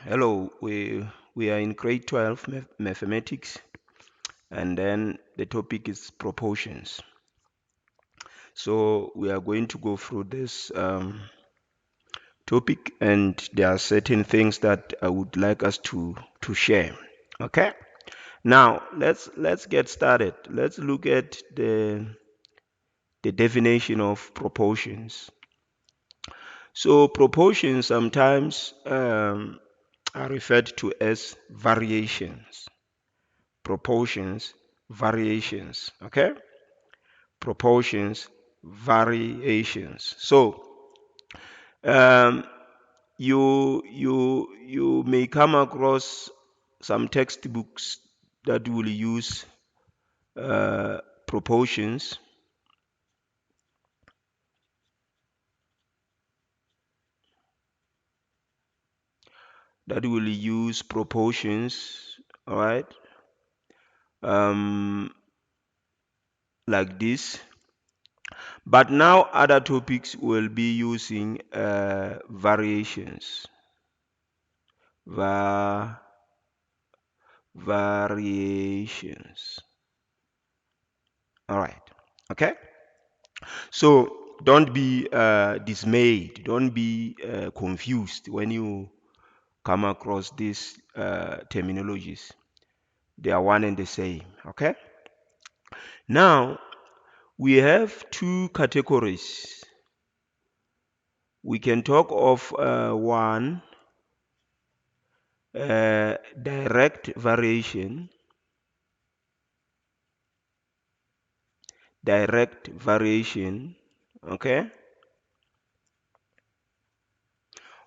Hello, we are in grade 12 mathematics, and then the topic is proportions. So we are going to go through this topic, and there are certain things that I would like us to share. Okay. Now let's get started. Let's look at the definition of proportions. So proportions sometimes are referred to as variations. Proportions, variations. Okay. Proportions, variations. So um, you may come across some textbooks that will use proportions, all right, um, like this. But now other topics will be using variations, va variations. All right. Okay. So don't be dismayed. Don't be confused when you come across these terminologies. They are one and the same. Okay. Now we have two categories. We can talk of one, direct variation, okay,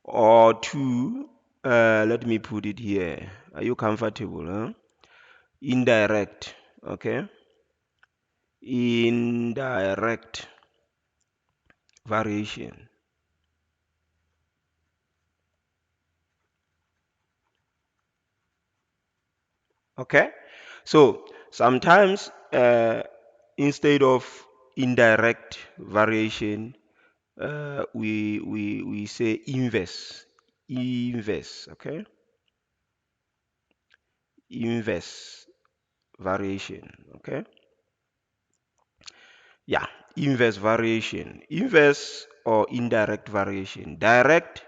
or two, let me put it here. Are you comfortable? Huh? Indirect, okay, indirect variation. Okay, so sometimes instead of indirect variation, we say inverse, okay, inverse variation, okay, yeah, inverse variation, inverse or indirect variation, direct,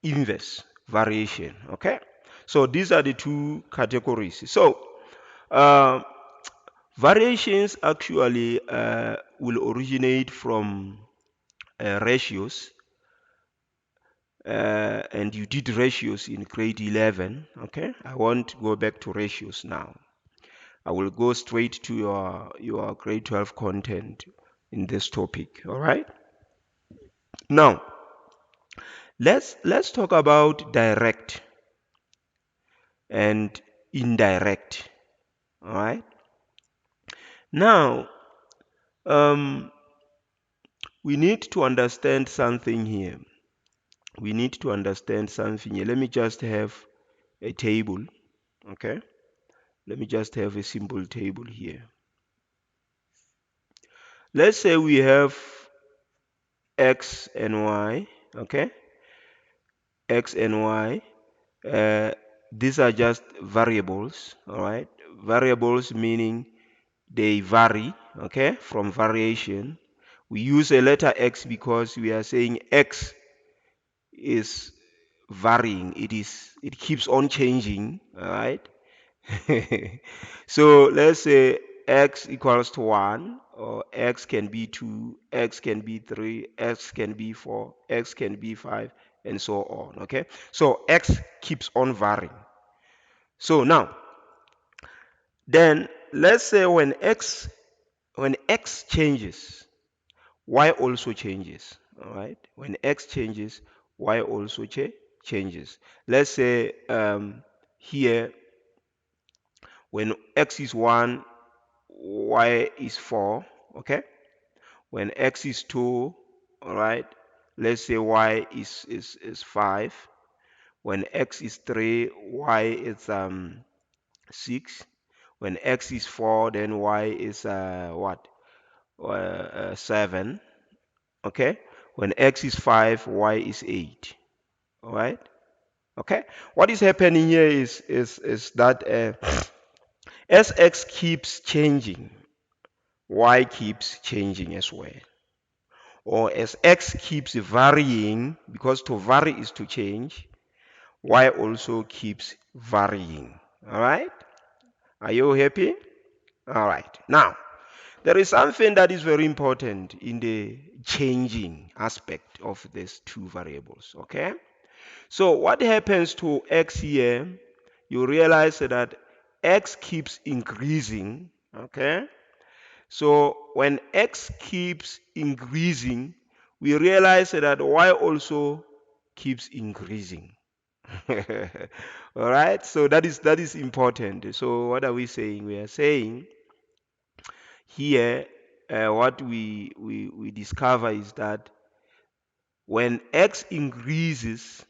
inverse variation, okay. So these are the two categories. So uh, variations actually will originate from ratios, and you did ratios in grade 11. Okay, I won't go back to ratios now. I will go straight to your grade 12 content in this topic. All right. Now let's talk about direct and indirect. All right. Now um, we need to understand something here. We need to understand something here. Let me just have a table. Okay. Let me just have a simple table here. Let's say we have x and y. Okay. X and y. Uh, these are just variables. All right. Variables meaning they vary. Okay. From variation. We use a letter x because we are saying x is varying. It keeps on changing. All right. So let's say x equals to 1, or x can be 2, x can be 3, x can be 4, x can be 5, and so on. Okay, so x keeps on varying. So now then let's say when x changes, y also changes. All right, when x changes, y also changes. Let's say here, when x is 1, y is 4. Okay, when x is 2, all right, let's say y is 5. When x is 3, y is 6. When x is 4, then y is what? 7. Okay? When x is 5, y is 8. All right? Okay? What is happening here is that as x keeps changing, y keeps changing as well. Or as x keeps varying, because to vary is to change, y also keeps varying. All right? Are you happy? All right. Now, there is something that is very important in the changing aspect of these two variables. Okay? So, what happens to x here? You realize that x keeps increasing. Okay? So when x keeps increasing, we realize that y also keeps increasing. All right, so that is important. So what are we saying? We are saying here what we discover is that when x increases,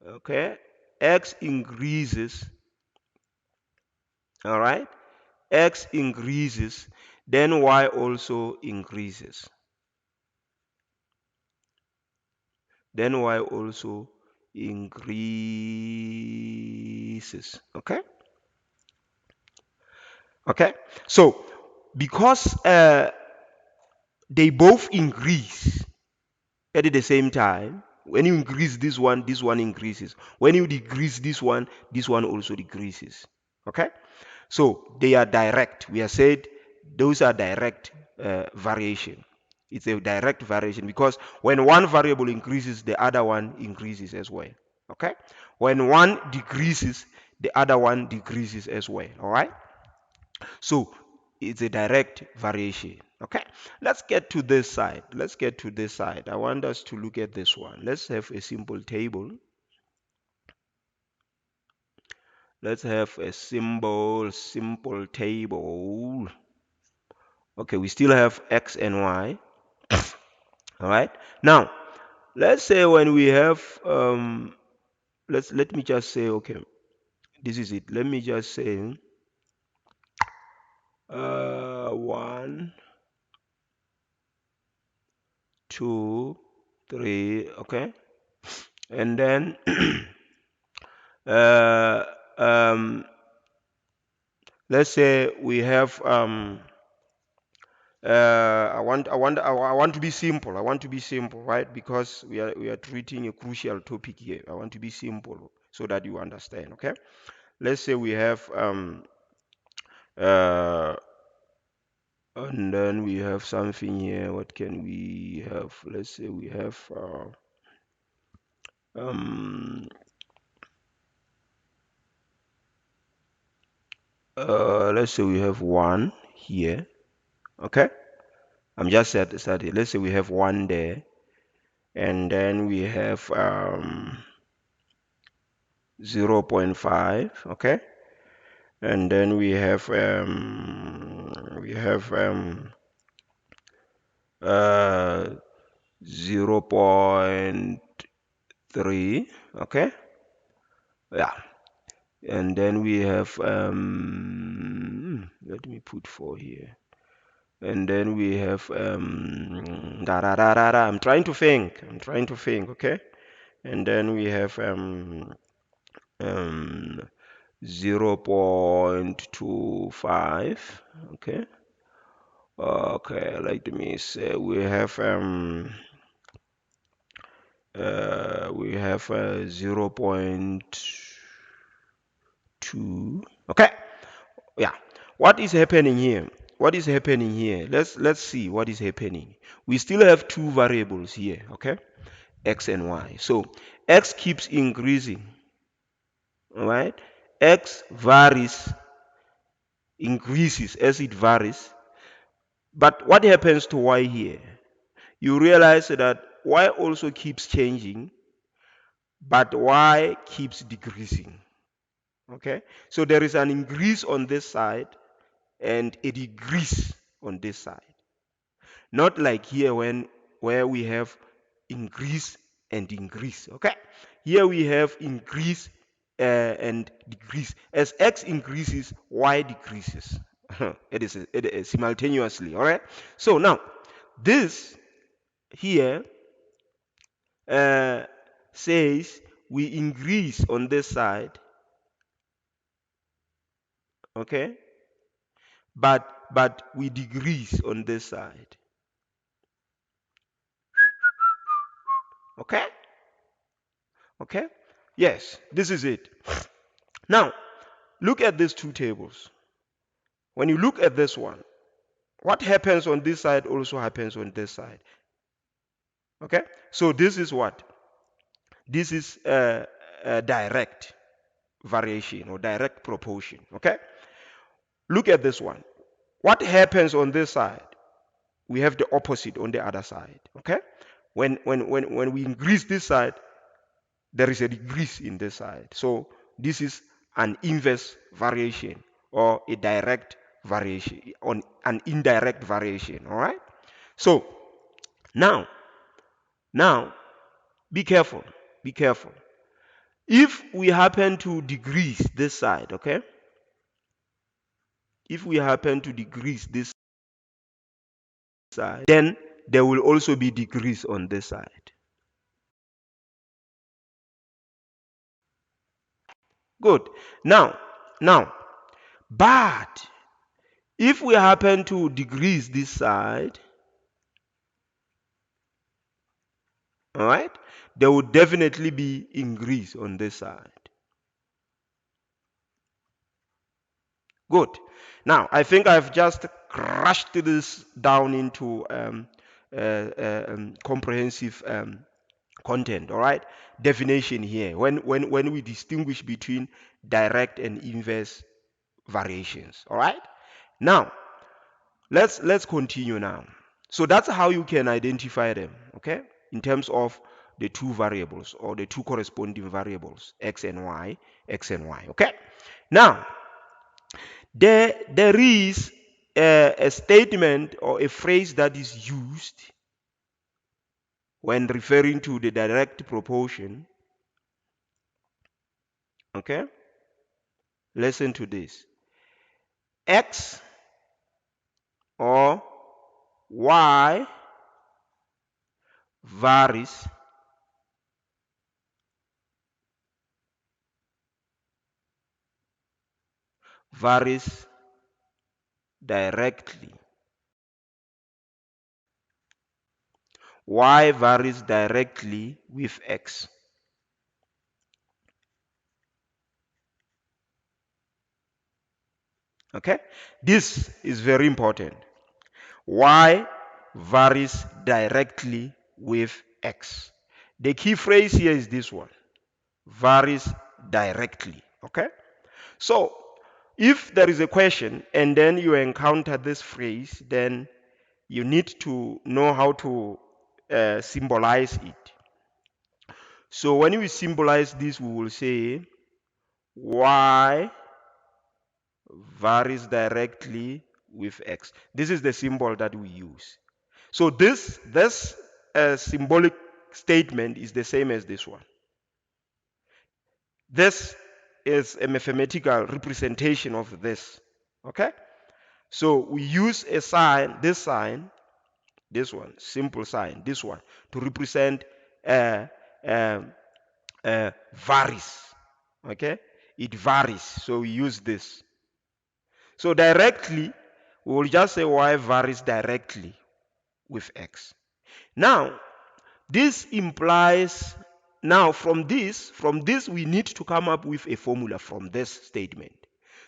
okay, x increases, all right, x increases, then y also increases. Then y also increases. Okay? Okay? So, because they both increase at the same time, when you increase this one increases. When you decrease this one also decreases. Okay? So, they are direct. We have said those are direct variation. It's a direct variation because when one variable increases, the other one increases as well. Okay? When one decreases, the other one decreases as well. All right? So it's a direct variation. Okay? Let's get to this side. Let's get to this side. I want us to look at this one. Let's have a simple table. Let's have a simple table. Okay, we still have x and y. All right? Now, let's say when we have let me just say, okay, this is it. Let me just say 1, 2, 3, okay, and then uh, um, let's say we have I want to be simple. I want to be simple, right? Because we are treating a crucial topic here. I want to be simple so that you understand. Okay. Let's say we have uh, and then we have something here. What can we have? Let's say we have um, let's say we have 1 here. Okay. I'm just started. Let's say we have 1 there, and then we have 0.5. Okay. And then we have uh 0.3. Okay. Yeah. And then we have let me put 4 here. And then we have I'm trying to think. Okay. And then we have um 0.25. Okay. Okay, let me say we have 0.2. Okay. Yeah. What is happening here? What is happening here? Let's see what is happening. We still have two variables here, okay? X and Y. So x keeps increasing, all right? X varies, increases as it varies. But what happens to Y here? You realize that Y also keeps changing, but Y keeps decreasing. Okay? So there is an increase on this side and a decrease on this side. Not like here where we have increase and increase. Okay? Here we have increase and decrease. As x increases, y decreases. It is simultaneously. All right. So now this here uh, says we increase on this side, okay, but we decrease on this side, okay, okay. Yes, this is it. Now look at these two tables. When you look at this one, what happens on this side also happens on this side. Okay, so this is what? This is a direct variation or direct proportion. Okay, look at this one. What happens on this side? We have the opposite on the other side. Okay, when we increase this side, there is a decrease in this side. So this is an inverse variation or a direct variation on an indirect variation. All right. So now, now, be careful. Be careful. If we happen to decrease this side, okay? If we happen to decrease this side, then there will also be decrease on this side. Good. Now, but if we happen to decrease this side, all right, there will definitely be increase on this side. Good. Now, I think I've just crushed this down into comprehensive content. All right. Definition here. When we distinguish between direct and inverse variations. All right. Now, let's continue now. So that's how you can identify them. Okay. In terms of the two variables or the two corresponding variables, x and y, x and y. Okay. Now, there is a statement or a phrase that is used when referring to the direct proportion. Okay, listen to this. X or y varies varies directly. Y varies directly with x. Okay, this is very important. Y varies directly with x. The key phrase here is this one: varies directly. Okay, so if there is a question and then you encounter this phrase, then you need to know how to symbolize it. So when we symbolize this, we will say y varies directly with x. This is the symbol that we use. So this symbolic statement is the same as this one. This is a mathematical representation of this. Okay? So we use a sign, this one, simple sign, this one, to represent uh, uh, varies. Okay? It varies. So we use this. So directly, we will just say y varies directly with x. Now, this implies, now from this we need to come up with a formula from this statement.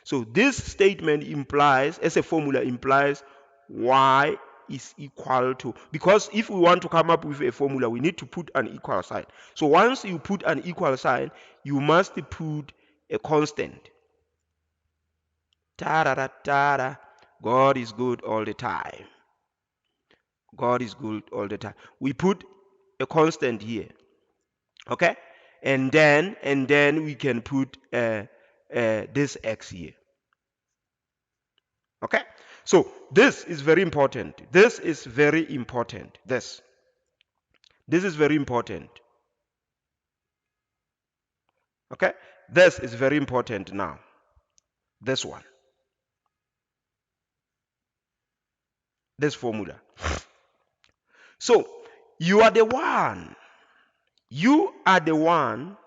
So this statement implies, as a formula implies, y is equal to, because if we want to come up with a formula, we need to put an equal sign. So once you put an equal sign, you must put a constant. Ta-da-da-da-da. God is good all the time. God is good all the time. We put a constant here. Okay, and then we can put this x here. Okay, so this is very important. This is very important. This is very important. Okay, this is very important now. This one, this formula. So you are the one. You are the one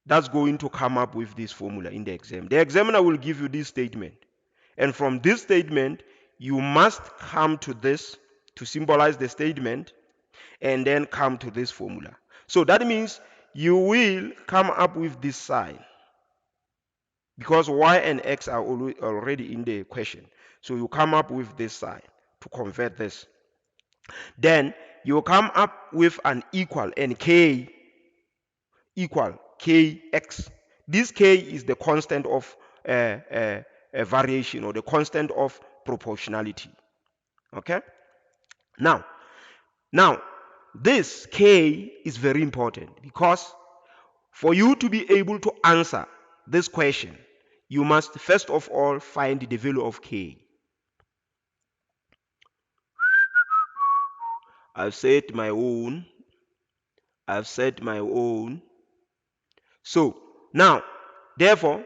that's going to come up with this formula in the exam. The examiner will give you this statement. And from this statement, you must come to this to symbolize the statement and then come to this formula. So that means you will come up with this sign because y and x are already in the question. So you come up with this sign to convert this. Then you come up with an equal and k equal kx. This k is the constant of variation or the constant of proportionality. Okay? Now, now this k is very important because for you to be able to answer this question, you must first of all find the value of k. I've set my own. I've set my own. So now, therefore,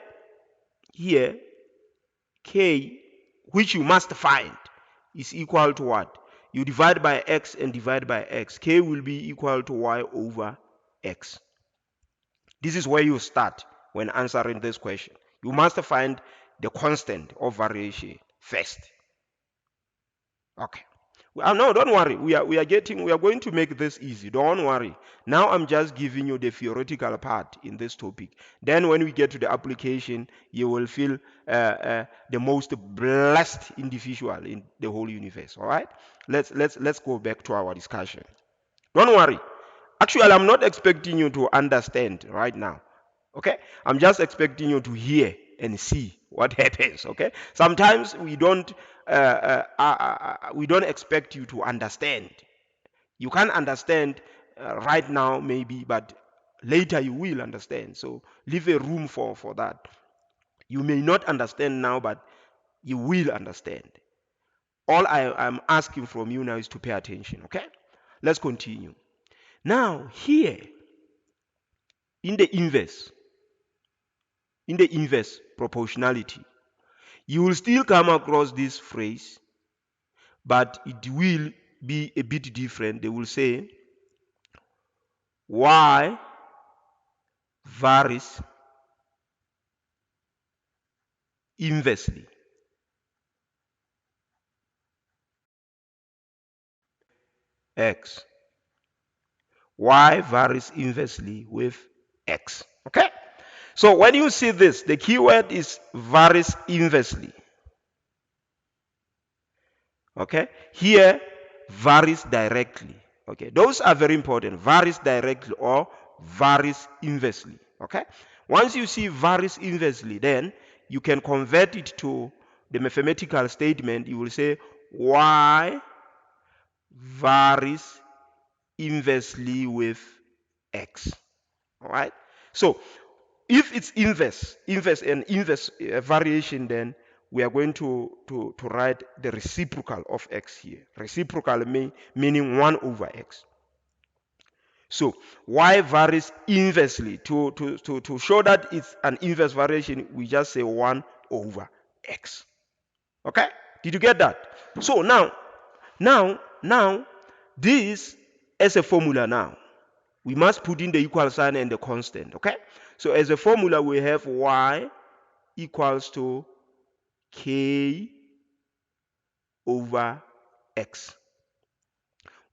here k, which you must find, is equal to what? You divide by x and divide by x. K will be equal to y over x. This is where you start when answering this question. You must find the constant of variation first. Okay. No, don't worry. We are going to make this easy. Don't worry. Now I'm just giving you the theoretical part in this topic. Then when we get to the application, you will feel the most blessed individual in the whole universe. All right. Let's go back to our discussion. Don't worry. Actually, I'm not expecting you to understand right now. Okay? I'm just expecting you to hear and see what happens. Okay? Sometimes we don't expect you to understand. You can't understand right now, maybe, but later you will understand. So leave a room for that. You may not understand now, but you will understand. All I am asking from you now is to pay attention. Okay? Let's continue. Now, here in the inverse proportionality, you will still come across this phrase, but it will be a bit different. They will say y varies inversely x. Y varies inversely with x. Okay? So when you see this, the keyword is varies inversely. Okay? Here, varies directly. Okay? Those are very important. Varies directly or varies inversely. Okay? Once you see varies inversely, then you can convert it to the mathematical statement. You will say y varies inversely with x. All right? So if it's inverse variation, then we are going to write the reciprocal of x here. Reciprocal meaning 1 over x. So y varies inversely. To show that it's an inverse variation, we just say 1 over x. Okay? Did you get that? So now, this as a formula now. We must put in the equal sign and the constant. Okay? So as a formula, we have y equals to k over x.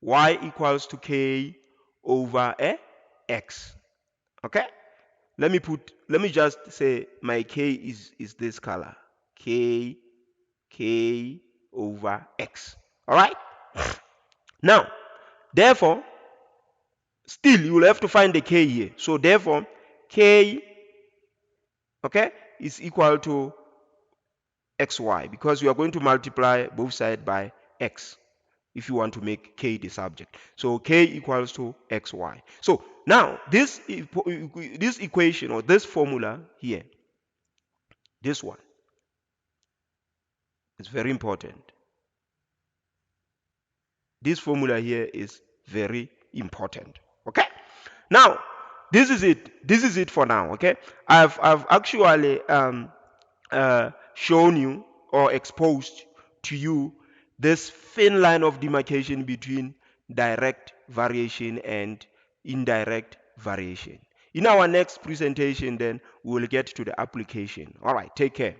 Y equals to k over x. Okay? Let me just say my k is this color. K over x. All right? Now, therefore, still you will have to find the k here. So therefore, k, okay, is equal to xy because you are going to multiply both sides by x if you want to make k the subject. So k equals to xy. So now this equation or this formula here, this one is very important. This formula here is very important. Okay? Now, This is it for now. Okay, I've actually shown you or exposed to you this thin line of demarcation between direct variation and indirect variation. In our next presentation, then we'll get to the application. All right, take care.